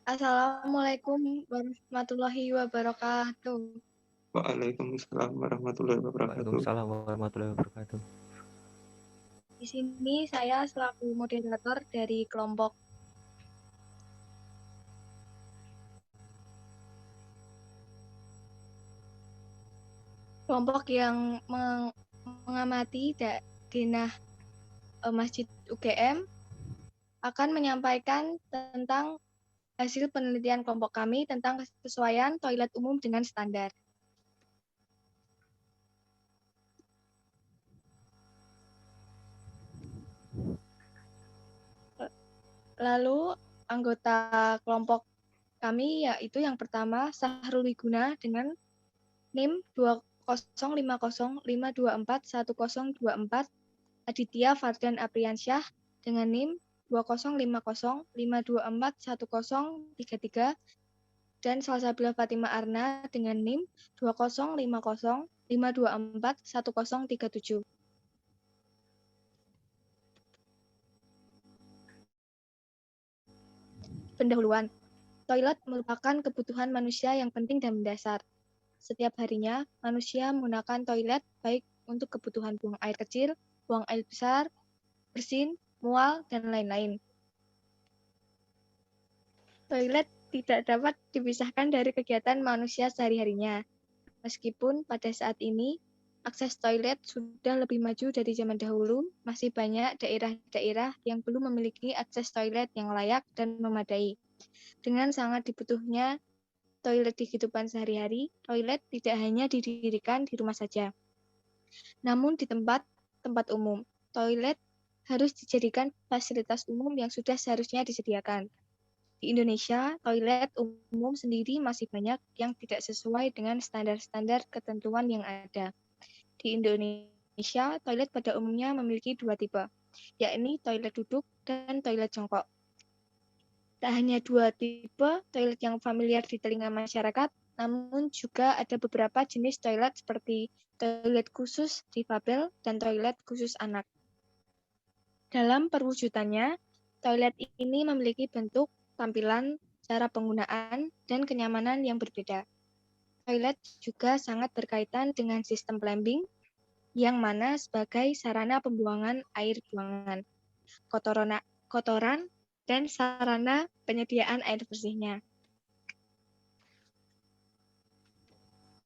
Assalamualaikum warahmatullahi wabarakatuh. Waalaikumsalam warahmatullahi wabarakatuh. Waalaikumsalam warahmatullahi wabarakatuh. Di sini saya selaku moderator dari kelompok yang mengamati denah Masjid UGM akan menyampaikan tentang hasil penelitian kelompok kami tentang kesesuaian toilet umum dengan standar. Lalu anggota kelompok kami yaitu yang pertama Sahrul Wiguna dengan NIM 205052410024, Aditya Fardhan Apriansyah dengan NIM 205052410033, dan Salsabila Fatima Arna dengan NIM 205052410037. Pendahuluan. Toilet merupakan kebutuhan manusia yang penting dan mendasar. Setiap harinya, manusia menggunakan toilet baik untuk kebutuhan buang air kecil, buang air besar, bersin, mual, dan lain-lain. Toilet tidak dapat dipisahkan dari kegiatan manusia sehari-harinya. Meskipun pada saat ini, akses toilet sudah lebih maju dari zaman dahulu, masih banyak daerah-daerah yang belum memiliki akses toilet yang layak dan memadai. Dengan sangat dibutuhnya toilet di kehidupan sehari-hari, toilet tidak hanya didirikan di rumah saja, namun di tempat umum. Toilet harus dijadikan fasilitas umum yang sudah seharusnya disediakan. Di Indonesia, toilet umum sendiri masih banyak yang tidak sesuai dengan standar-standar ketentuan yang ada. Di Indonesia, toilet pada umumnya memiliki dua tipe, yakni toilet duduk dan toilet jongkok. Tak hanya dua tipe toilet yang familiar di telinga masyarakat, namun juga ada beberapa jenis toilet seperti toilet khusus difabel dan toilet khusus anak. Dalam perwujudannya, toilet ini memiliki bentuk, tampilan, cara penggunaan, dan kenyamanan yang berbeda. Toilet juga sangat berkaitan dengan sistem plumbing, yang mana sebagai sarana pembuangan air buangan, kotoran, dan sarana penyediaan air bersihnya.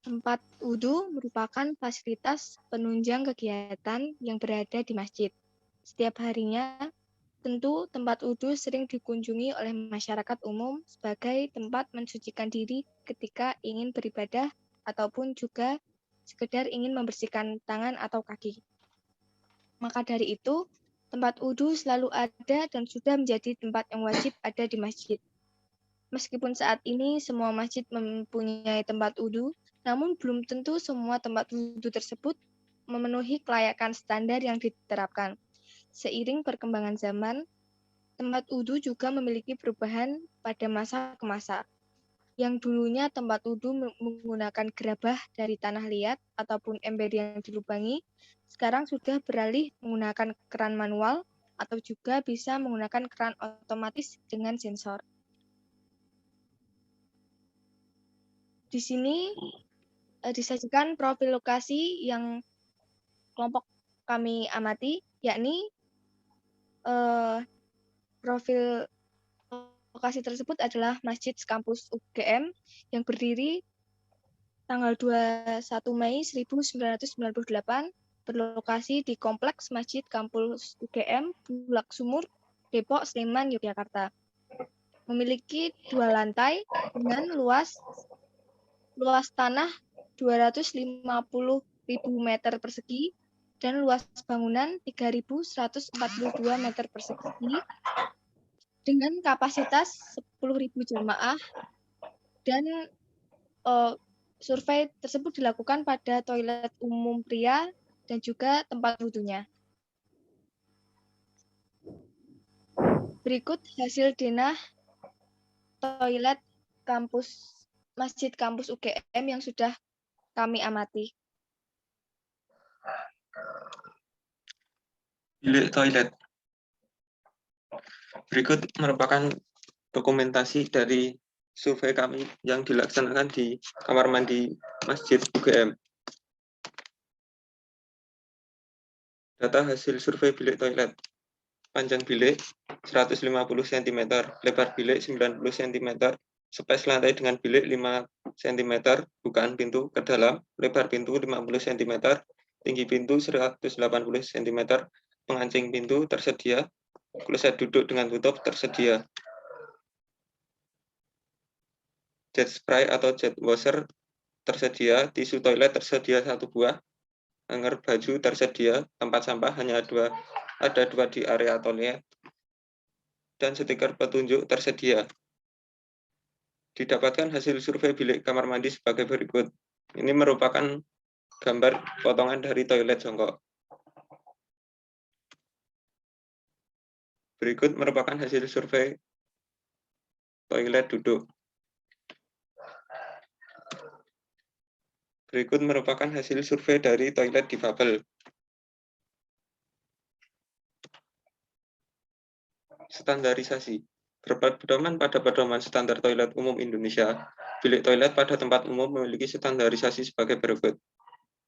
Tempat wudhu merupakan fasilitas penunjang kegiatan yang berada di masjid. Setiap harinya, tentu tempat wudhu sering dikunjungi oleh masyarakat umum sebagai tempat mensucikan diri ketika ingin beribadah ataupun juga sekedar ingin membersihkan tangan atau kaki. Maka dari itu, tempat wudhu selalu ada dan sudah menjadi tempat yang wajib ada di masjid. Meskipun saat ini semua masjid mempunyai tempat wudhu, namun belum tentu semua tempat wudhu tersebut memenuhi kelayakan standar yang diterapkan. Seiring perkembangan zaman, tempat wudhu juga memiliki perubahan pada masa ke masa. Yang dulunya tempat wudhu menggunakan gerabah dari tanah liat ataupun ember yang dilubangi, sekarang sudah beralih menggunakan keran manual atau juga bisa menggunakan keran otomatis dengan sensor. Di sini disajikan profil lokasi yang kelompok kami amati, yakni profil lokasi tersebut adalah Masjid Kampus UGM yang berdiri tanggal 21 Mei 1998, berlokasi di Kompleks Masjid Kampus UGM, Bulak Sumur, Depok, Sleman, Yogyakarta. Memiliki 2 lantai dengan luas tanah 250.000 meter persegi dan luas bangunan 3.142 meter persegi dengan kapasitas 10.000 jamaah, dan survei tersebut dilakukan pada toilet umum pria dan juga tempat wudhunya. Berikut hasil denah toilet Masjid Kampus UGM yang sudah kami amati. Bilik toilet. Berikut merupakan dokumentasi dari survei kami yang dilaksanakan di kamar mandi Masjid UGM. Data hasil survei bilik toilet. Panjang bilik 150 cm, lebar bilik 90 cm, space lantai dengan bilik 5 cm, bukaan pintu ke dalam, lebar pintu 50 cm, tinggi pintu 180 cm, pengancing pintu tersedia, kloset duduk dengan tutup tersedia. Jet spray atau jet washer tersedia, tisu toilet tersedia 1 buah, hanger baju tersedia, tempat sampah hanya ada dua di area toilet, dan stiker petunjuk tersedia. Didapatkan hasil survei bilik kamar mandi sebagai berikut. Ini merupakan gambar potongan dari toilet jongkok. Berikut merupakan hasil survei toilet duduk. Berikut merupakan hasil survei dari toilet difabel. Standarisasi. Berpedoman pada pedoman standar toilet umum Indonesia, bilik toilet pada tempat umum memiliki standarisasi sebagai berikut.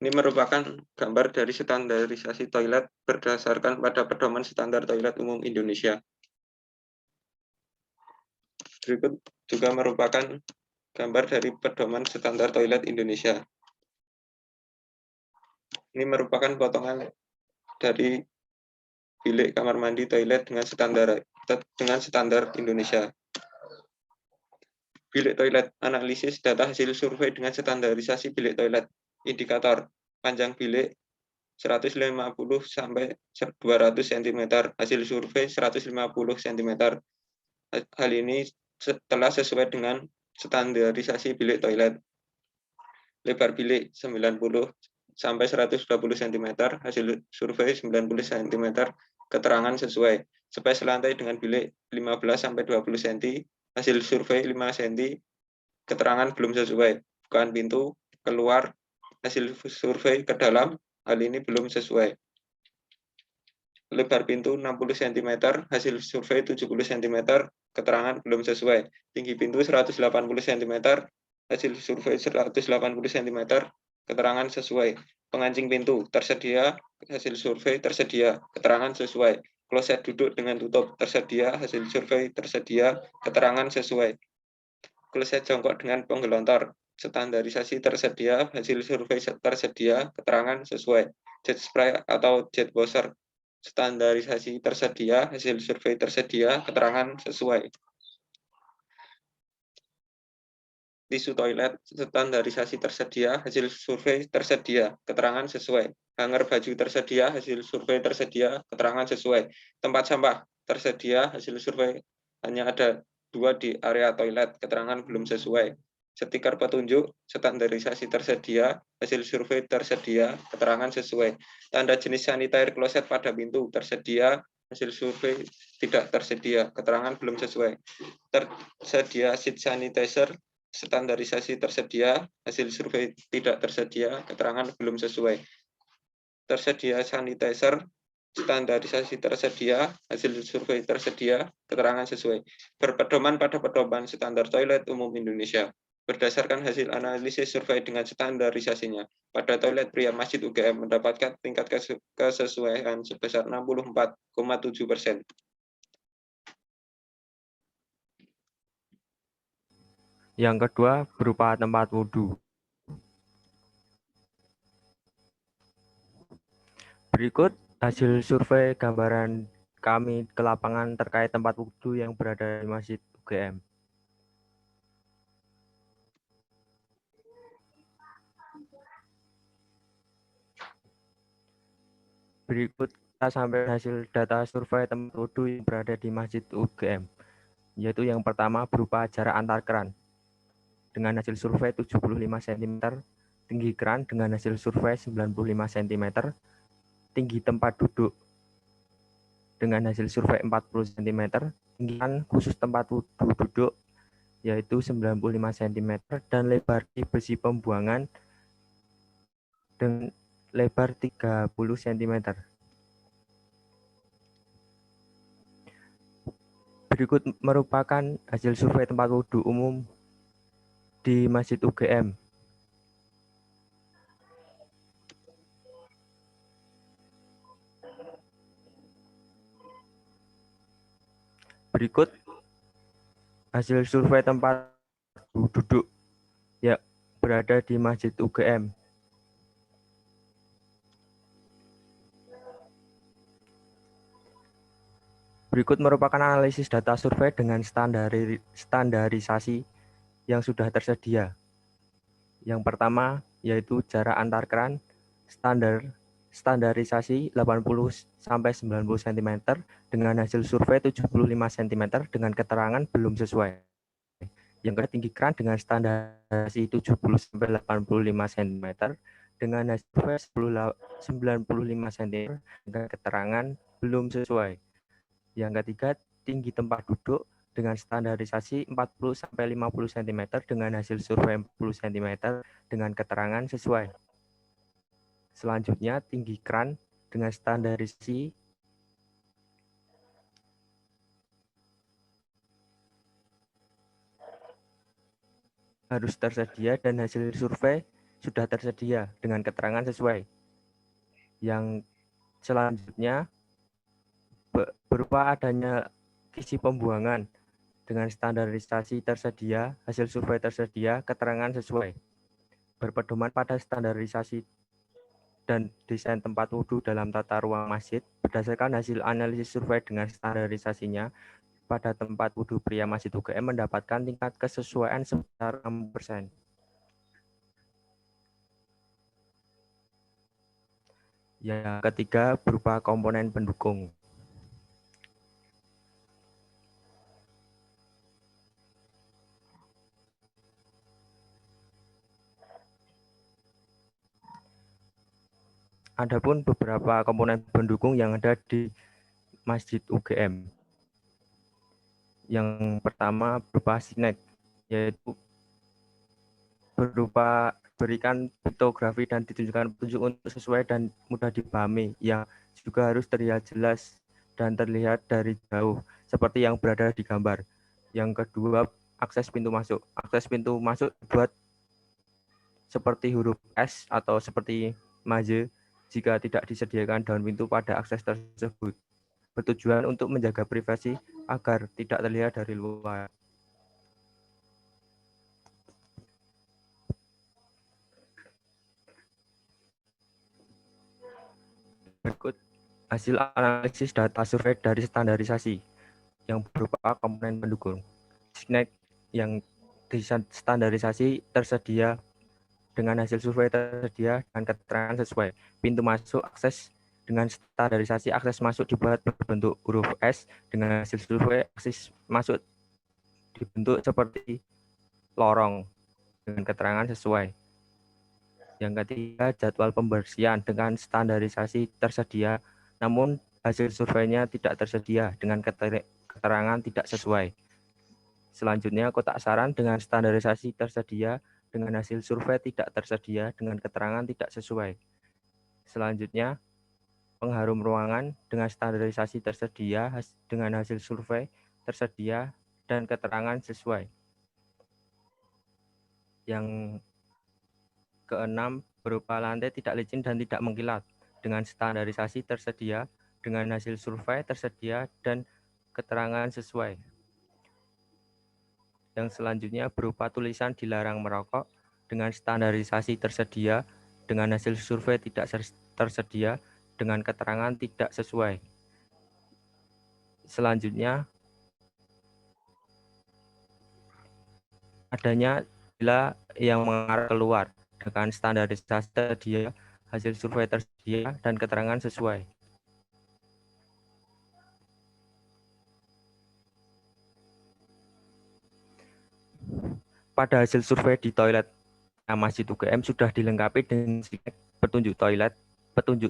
Ini merupakan gambar dari standarisasi toilet berdasarkan pada pedoman standar toilet umum Indonesia. Berikut juga merupakan gambar dari pedoman standar toilet Indonesia. Ini merupakan potongan dari bilik kamar mandi toilet dengan standar Indonesia. Bilik toilet, analisis data hasil survei dengan standarisasi bilik toilet. Indikator, panjang bilik 150 sampai 200 cm, hasil survei 150 cm. Hal ini telah sesuai dengan standarisasi bilik toilet. Lebar bilik 90 sampai 120 cm, hasil survei 90 cm, keterangan sesuai. Space lantai dengan bilik 15 sampai 20 cm, hasil survei 5 cm, keterangan belum sesuai. Bukaan pintu keluar, hasil survei ke dalam, hal ini belum sesuai. Lebar pintu 60 cm, hasil survei 70 cm, keterangan belum sesuai. Tinggi pintu 180 cm, hasil survei 180 cm, keterangan sesuai. Pengancing pintu tersedia, hasil survei tersedia, keterangan sesuai. Kloset duduk dengan tutup tersedia, hasil survei tersedia, keterangan sesuai. Kloset jongkok dengan penggelontor standarisasi tersedia, hasil survei tersedia, keterangan sesuai. Jet spray atau jet washer standarisasi tersedia, hasil survei tersedia, keterangan sesuai. Tisu toilet standarisasi tersedia, hasil survei tersedia, keterangan sesuai. Hanger baju tersedia, hasil survei tersedia, keterangan sesuai. Tempat sampah tersedia, hasil survei hanya ada 2 di area toilet, keterangan belum sesuai. Stiker petunjuk standarisasi tersedia, hasil survei tersedia, keterangan sesuai. Tanda jenis sanitizer kloset pada pintu tersedia, hasil survei tidak tersedia, keterangan belum sesuai. Tersedia seat sanitizer standarisasi tersedia, hasil survei tidak tersedia, keterangan belum sesuai. Tersedia sanitizer, standarisasi tersedia, hasil survei tersedia, keterangan sesuai. Berpedoman pada pedoman standar toilet umum Indonesia. Berdasarkan hasil analisis survei dengan standarisasinya, pada toilet pria Masjid UGM mendapatkan tingkat kesesuaian sebesar 64,7%. Yang kedua berupa tempat wudhu. Berikut hasil survei gambaran kami ke lapangan terkait tempat wudhu yang berada di Masjid UGM. Berikut kita sampai hasil data survei tempat wudhu yang berada di Masjid UGM, yaitu yang pertama berupa jarak antar keran dengan hasil survei 75 cm, tinggi keran dengan hasil survei 95 cm, tinggi tempat duduk dengan hasil survei 40 cm, tinggi keran khusus tempat wudhu duduk yaitu 95 cm, dan lebar besi pembuangan dengan lebar 30 cm. Berikut merupakan hasil survei tempat wudhu umum di Masjid UGM. Berikut hasil survei tempat duduk yang berada di Masjid UGM. Berikut merupakan analisis data survei dengan standarisasi yang sudah tersedia. Yang pertama yaitu jarak antar keran standarisasi 80-90 cm dengan hasil survei 75 cm dengan keterangan belum sesuai. Yang kedua tinggi keran dengan standarisasi 70-85 cm dengan hasil survei 95 cm dengan keterangan belum sesuai. Yang ketiga, tinggi tempat duduk dengan standarisasi 40-50 cm dengan hasil survei 40 cm dengan keterangan sesuai. Selanjutnya, tinggi keran dengan standarisasi harus tersedia dan hasil survei sudah tersedia dengan keterangan sesuai. Yang selanjutnya, berupa adanya kisi pembuangan dengan standarisasi tersedia, hasil survei tersedia, keterangan sesuai. Berpedoman pada standarisasi dan desain tempat wudhu dalam tata ruang masjid, berdasarkan hasil analisis survei dengan standarisasinya, pada tempat wudhu pria Masjid UGM mendapatkan tingkat kesesuaian sebesar 6%. Yang ketiga berupa komponen pendukung. Adapun beberapa komponen pendukung yang ada di Masjid UGM. Yang pertama berupa sinek, yaitu berupa berikan fotografi dan ditunjukkan petunjuk untuk sesuai dan mudah dipahami, yang juga harus terlihat jelas dan terlihat dari jauh, seperti yang berada di gambar. Yang kedua, akses pintu masuk. Akses pintu masuk dibuat seperti huruf S atau seperti maje jika tidak disediakan daun pintu pada akses tersebut. Bertujuan untuk menjaga privasi agar tidak terlihat dari luar. Berikut hasil analisis data survei dari standarisasi yang berupa komponen pendukung. Snack yang standarisasi tersedia dengan hasil survei tersedia dan keterangan sesuai. Pintu masuk akses dengan standarisasi akses masuk dibuat berbentuk huruf S dengan hasil survei akses masuk dibentuk seperti lorong dengan keterangan sesuai. Yang ketiga, jadwal pembersihan dengan standarisasi tersedia, namun hasil surveinya tidak tersedia dengan keterangan tidak sesuai. Selanjutnya, kotak saran dengan standarisasi tersedia, dengan hasil survei tidak tersedia, dengan keterangan tidak sesuai. Selanjutnya, pengharum ruangan dengan standarisasi tersedia, dengan hasil survei tersedia, dan keterangan sesuai. Yang keenam, berupa lantai tidak licin dan tidak mengkilat, dengan standarisasi tersedia, dengan hasil survei tersedia, dan keterangan sesuai. Yang selanjutnya berupa tulisan dilarang merokok, dengan standarisasi tersedia, dengan hasil survei tidak tersedia, dengan keterangan tidak sesuai. Selanjutnya, adanya jendela yang mengarah keluar, dengan standarisasi tersedia, hasil survei tersedia, dan keterangan sesuai. Pada hasil survei di toilet Masjid UGM sudah dilengkapi dengan petunjuk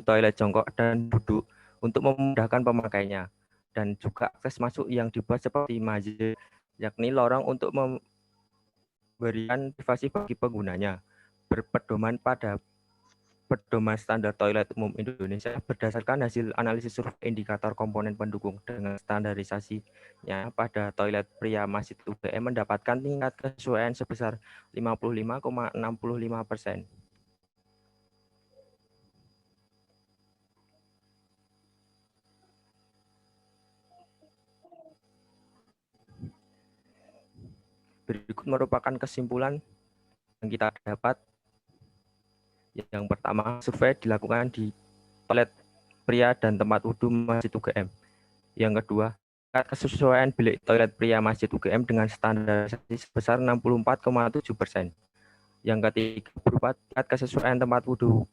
toilet jongkok dan duduk untuk memudahkan pemakainya, dan juga akses masuk yang dibuat seperti maje, yakni lorong untuk memberikan privasi bagi penggunanya. Berpedoman pada pedoman standar toilet umum Indonesia berdasarkan hasil analisis survei indikator komponen pendukung dengan standarisasinya pada toilet pria Masjid UGM mendapatkan tingkat kesesuaian sebesar 55,65%. Berikut merupakan kesimpulan yang kita dapat. Yang pertama, survei dilakukan di toilet pria dan tempat wudhu Masjid UGM. Yang kedua, tingkat kesesuaian bilik toilet pria Masjid UGM dengan standarisasi sebesar 64,7%. Yang ketiga, berupa tingkat kesesuaian tempat wudhu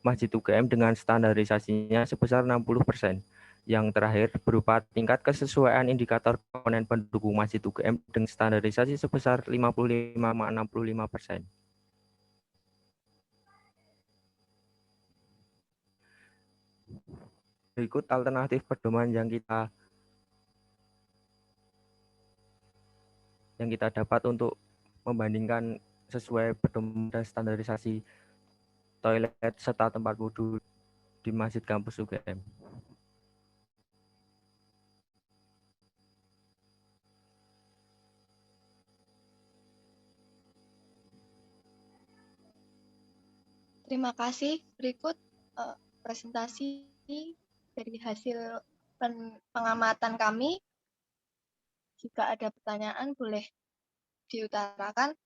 Masjid UGM dengan standarisasinya sebesar 60%. Yang terakhir, berupa tingkat kesesuaian indikator komponen pendukung Masjid UGM dengan standarisasi sebesar 55,65%. Berikut alternatif pedoman yang kita dapat untuk membandingkan sesuai pedoman dan standarisasi toilet serta tempat wudhu di Masjid Kampus UGM. Terima kasih. Berikut presentasi dari hasil pengamatan kami. Jika ada pertanyaan boleh diutarakan.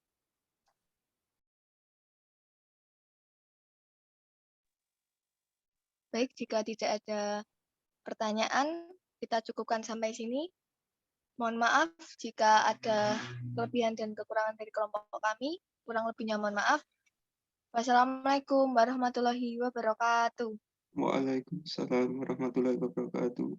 Baik, jika tidak ada pertanyaan, kita cukupkan sampai sini. Mohon maaf jika ada kelebihan dan kekurangan dari kelompok kami. Kurang lebihnya mohon maaf. Wassalamualaikum warahmatullahi wabarakatuh. Waalaikumsalam warahmatullahi wabarakatuh.